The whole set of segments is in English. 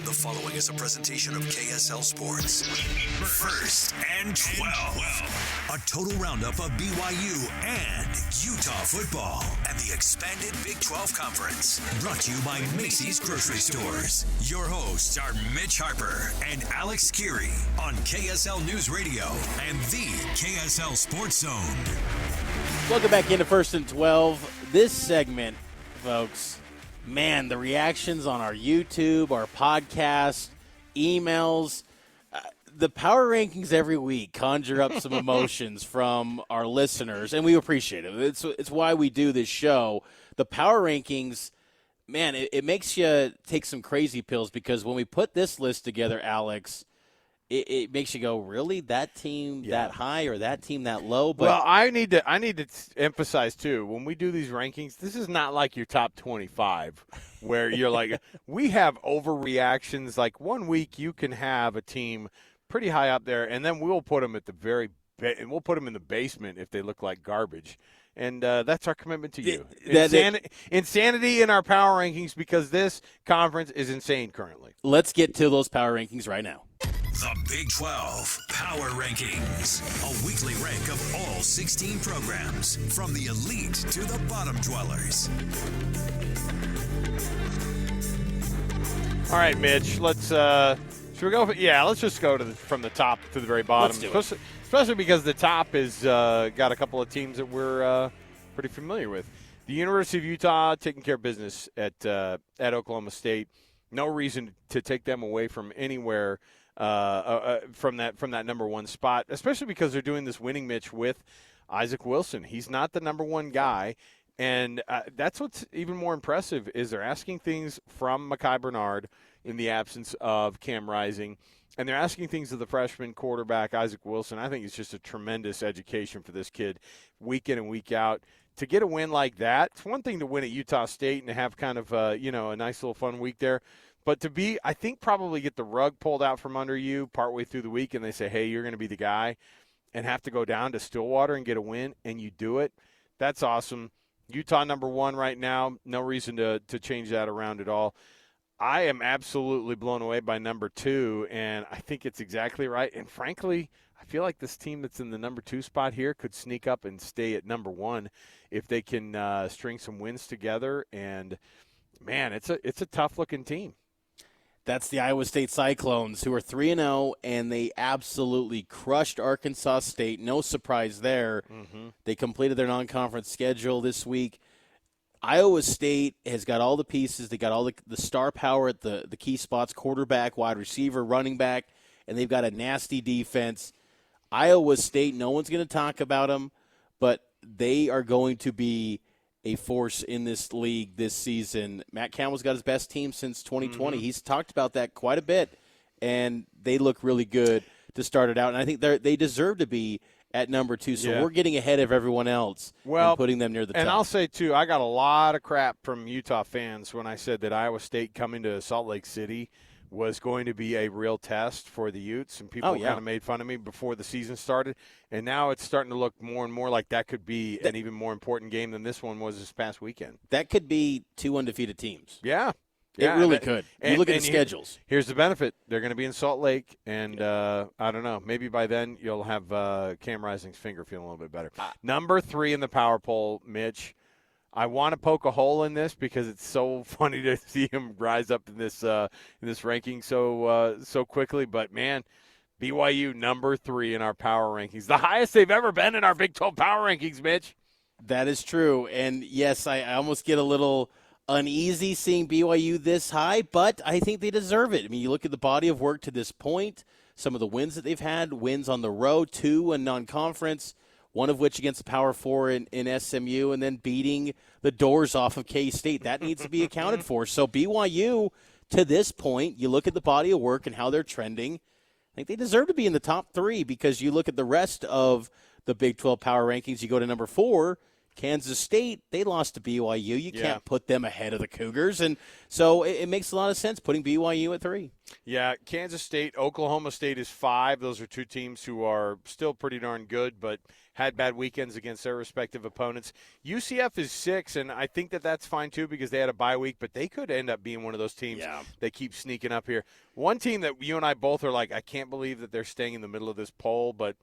The following is a presentation of KSL Sports. First and 12. A total roundup of BYU and Utah football and the expanded Big 12 Conference. Brought to you by Macy's Grocery Stores. Your hosts are Mitch Harper and Alex Kirry on KSL News Radio and the KSL Sports Zone. Welcome back into First and 12. This segment, folks, man, the reactions on our YouTube, our podcast, emails, the power rankings every week conjure up some emotions from our listeners, and we appreciate it. It's why we do this show. The power rankings, man, it makes you take some crazy pills, because when we put this list together, Alex, it makes you go, really? That team that high or that team that low? But well, I need to emphasize, too, when we do these rankings, this is not like your top 25 where you're like, we have overreactions. Like 1 week you can have a team pretty high up there, and then we'll put them at the and we'll put them in the basement if they look like garbage. And that's our commitment to you. Insanity in our power rankings, because this conference is insane currently. Let's get to those power rankings right now. The Big 12 Power Rankings, a weekly rank of all 16 programs, from the elite to the bottom dwellers. All right, Mitch, let's should we go? Let's just go from the top to the very bottom. Let's do it. Especially because the top is got a couple of teams that we're pretty familiar with. The University of Utah taking care of business at Oklahoma State. No reason to take them away from anywhere. From that number one spot, especially because they're doing this winning Mitch with Isaac Wilson. He's not the number one guy, and that's what's even more impressive is they're asking things from Mekhi Bernard in the absence of Cam Rising, and they're asking things of the freshman quarterback Isaac Wilson. I think it's just a tremendous education for this kid week in and week out. To get a win like that, it's one thing to win at Utah State and have kind of a nice little fun week there. But I think probably get the rug pulled out from under you partway through the week, and they say, hey, you're going to be the guy, and have to go down to Stillwater and get a win, and you do it. That's awesome. Utah number one right now. No reason to change that around at all. I am absolutely blown away by number two, and I think it's exactly right. And frankly, I feel like this team that's in the number two spot here could sneak up and stay at number one if they can string some wins together. And, man, it's a tough-looking team. That's the Iowa State Cyclones, who are 3-0, and they absolutely crushed Arkansas State. No surprise there. Mm-hmm. They completed their non-conference schedule this week. Iowa State has got all the pieces. They got all the star power at the key spots, quarterback, wide receiver, running back, and they've got a nasty defense. Iowa State, no one's going to talk about them, but they are going to be a force in this league this season. Matt Campbell's got his best team since 2020. Mm-hmm. He's talked about that quite a bit, and they look really good to start it out. And I think they deserve to be at number two, so we're getting ahead of everyone else and putting them near the top. And I'll say, too, I got a lot of crap from Utah fans when I said that Iowa State coming to Salt Lake City was going to be a real test for the Utes, and people kind of made fun of me before the season started. And now it's starting to look more and more like that could be an even more important game than this one was this past weekend. That could be two undefeated teams. Yeah. It really could. You look at the schedules. Here's the benefit. They're going to be in Salt Lake, and I don't know. Maybe by then you'll have Cam Rising's finger feeling a little bit better. Number 3 in the power poll, Mitch. I want to poke a hole in this because it's so funny to see him rise up in this ranking so quickly. But, man, BYU number 3 in our power rankings. The highest they've ever been in our Big 12 power rankings, Mitch. That is true. And, yes, I almost get a little uneasy seeing BYU this high, but I think they deserve it. I mean, you look at the body of work to this point, some of the wins that they've had, wins on the road, 2 in non-conference, one of which against the Power 4 in SMU, and then beating the doors off of K-State. That needs to be accounted for. So BYU, to this point, you look at the body of work and how they're trending, I think they deserve to be in the top 3, because you look at the rest of the Big 12 power rankings, you go to number 4, Kansas State, they lost to BYU. You can't put them ahead of the Cougars. And so it makes a lot of sense putting BYU at 3. Yeah, Kansas State, Oklahoma State is 5. Those are two teams who are still pretty darn good, but had bad weekends against their respective opponents. UCF is 6, and I think that that's fine too because they had a bye week, but they could end up being one of those teams that keep sneaking up here. One team that you and I both are like, I can't believe that they're staying in the middle of this poll, but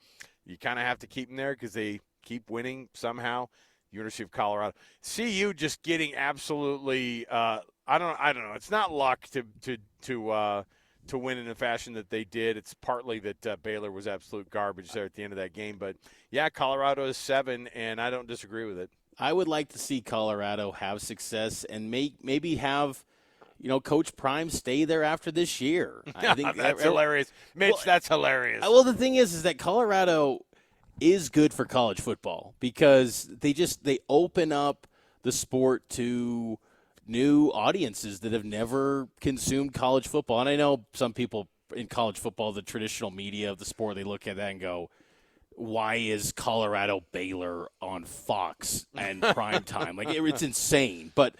you kind of have to keep them there because they keep winning somehow. University of Colorado. CU just getting absolutely I don't know. It's not luck to win in the fashion that they did. It's partly that Baylor was absolute garbage there at the end of that game. But, yeah, Colorado is 7, and I don't disagree with it. I would like to see Colorado have success and maybe have, Coach Prime stay there after this year. I think that's hilarious. Mitch, that's hilarious. Well, the thing is that Colorado is good for college football because they open up the sport to new audiences that have never consumed college football. And I know some people in college football, the traditional media of the sport, they look at that and go, why is Colorado Baylor on Fox and prime time? Like, it's insane. But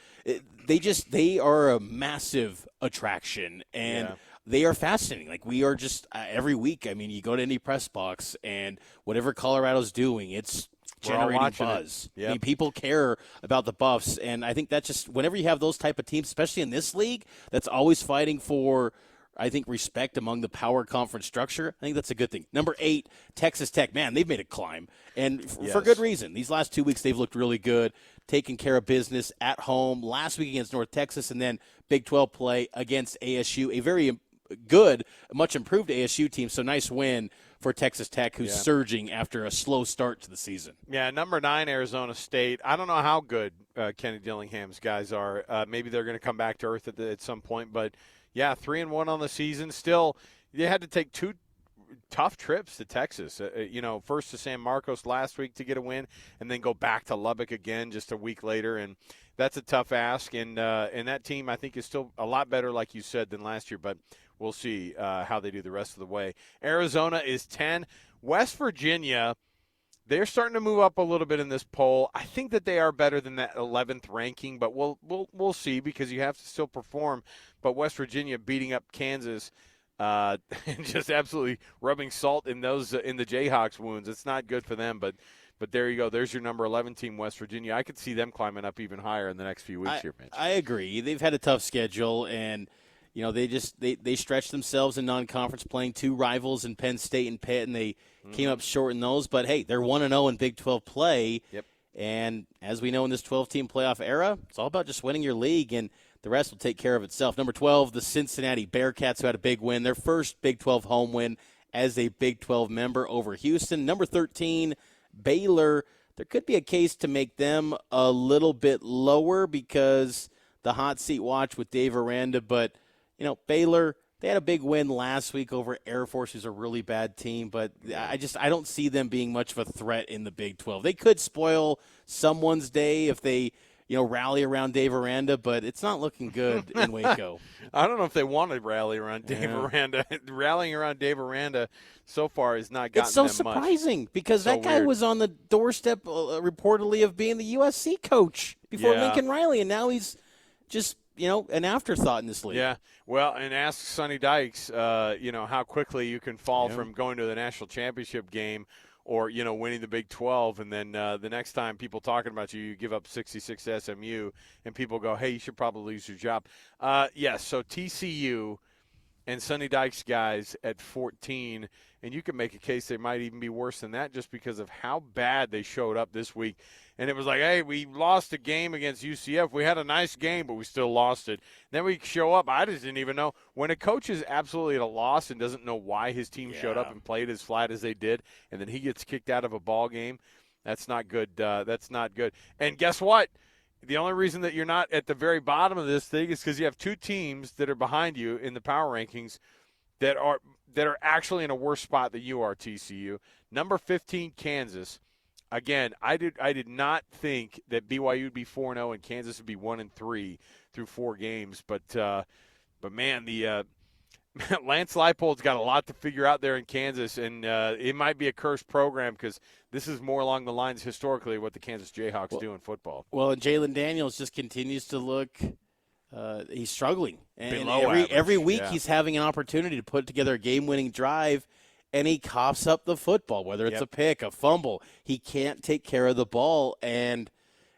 they are a massive attraction, and they are fascinating. Like, we are just every week. I mean, you go to any press box, and whatever Colorado's doing, it's generating buzz. Yep. I mean, people care about the Buffs, and I think that's just whenever you have those type of teams, especially in this league, that's always fighting for, I think, respect among the power conference structure. I think that's a good thing. Number 8, Texas Tech. Man, they've made a climb, and for good reason. These last 2 weeks, they've looked really good, taking care of business at home. Last week against North Texas, and then Big 12 play against ASU, a very good, much improved ASU team. So nice win for Texas Tech, who's surging after a slow start to the season. Yeah, number 9, Arizona State. I don't know how good Kenny Dillingham's guys are. Maybe they're going to come back to earth at some point. But, 3-1 on the season. Still, they had to take 2 tough trips to Texas. First to San Marcos last week to get a win, and then go back to Lubbock again just a week later. And that's a tough ask. And that team, I think, is still a lot better, like you said, than last year. But we'll see how they do the rest of the way. Arizona is 10. West Virginia, they're starting to move up a little bit in this poll. I think that they are better than that 11th ranking, but we'll see because you have to still perform. But West Virginia beating up Kansas and just absolutely rubbing salt in the Jayhawks' wounds. It's not good for them, but there you go. There's your number 11 team, West Virginia. I could see them climbing up even higher in the next few weeks here, Mitch. I agree. They've had a tough schedule, and they stretched themselves in non-conference, playing 2 rivals in Penn State and Pitt, and they came up short in those. But, hey, they're 1-0 in Big 12 play. Yep. And as we know in this 12-team playoff era, it's all about just winning your league, and the rest will take care of itself. Number 12, the Cincinnati Bearcats, who had a big win, their first Big 12 home win as a Big 12 member over Houston. Number 13, Baylor. There could be a case to make them a little bit lower because the hot seat watch with Dave Aranda, but Baylor, they had a big win last week over Air Force, who's a really bad team, but I don't see them being much of a threat in the Big 12. They could spoil someone's day if they, rally around Dave Aranda, but it's not looking good in Waco. I don't know if they want to rally around Dave Aranda. Rallying around Dave Aranda so far has not gotten them much. It's so surprising because So that guy weird. was on the doorstep reportedly of being the USC coach before Lincoln Riley, and now he's just an afterthought in this league. Yeah, well, and ask Sonny Dykes, how quickly you can fall from going to the national championship game or, winning the Big 12, and then the next time people talking about you give up 66 to SMU, and people go, hey, you should probably lose your job. Yes, so TCU and Sonny Dykes guys at 14, and you can make a case they might even be worse than that just because of how bad they showed up this week. And it was like, hey, we lost a game against UCF. We had a nice game, but we still lost it. Then we show up. I just didn't even know. When a coach is absolutely at a loss and doesn't know why his team showed up and played as flat as they did, and then he gets kicked out of a ball game, that's not good. That's not good. And guess what? The only reason that you're not at the very bottom of this thing is because you have 2 teams that are behind you in the power rankings that are actually in a worse spot than you are, TCU. Number 15, Kansas. Again, I did not think that BYU would be 4-0 and Kansas would be 1-3 through 4 games. But man, the Lance Leipold's got a lot to figure out there in Kansas, and it might be a cursed program because this is more along the lines historically of what the Kansas Jayhawks do in football. Well, and Jalen Daniels just continues to look he's struggling. And Below average, every week he's having an opportunity to put together a game-winning drive, and he coughs up the football, whether it's a pick, a fumble. He can't take care of the ball, and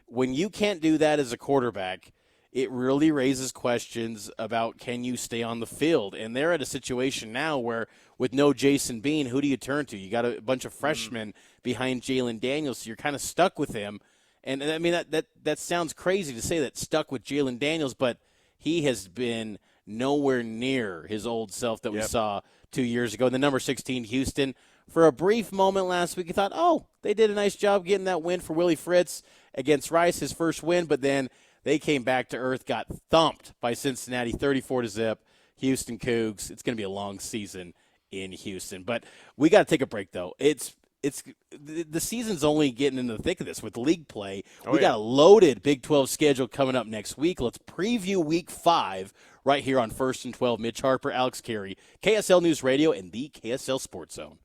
when you can't do that as a quarterback, it really raises questions about can you stay on the field. And they're at a situation now where with no Jason Bean, who do you turn to? You got a bunch of freshmen behind Jalen Daniels, so you're kind of stuck with him. And I mean, that sounds crazy to say that, stuck with Jalen Daniels, but he has been nowhere near his old self that we saw 2 years ago. And the number 16, Houston, for a brief moment last week, you thought, oh, they did a nice job getting that win for Willie Fritz against Rice, his first win, but then they came back to earth, got thumped by Cincinnati 34-0. Houston Cougs. It's going to be a long season in Houston. But we got to take a break, though. The season's only getting into the thick of this with league play. We got a loaded Big 12 schedule coming up next week. Let's preview Week 5 right here on First and 12. Mitch Harper, Alex Kirry, KSL News Radio, and the KSL Sports Zone.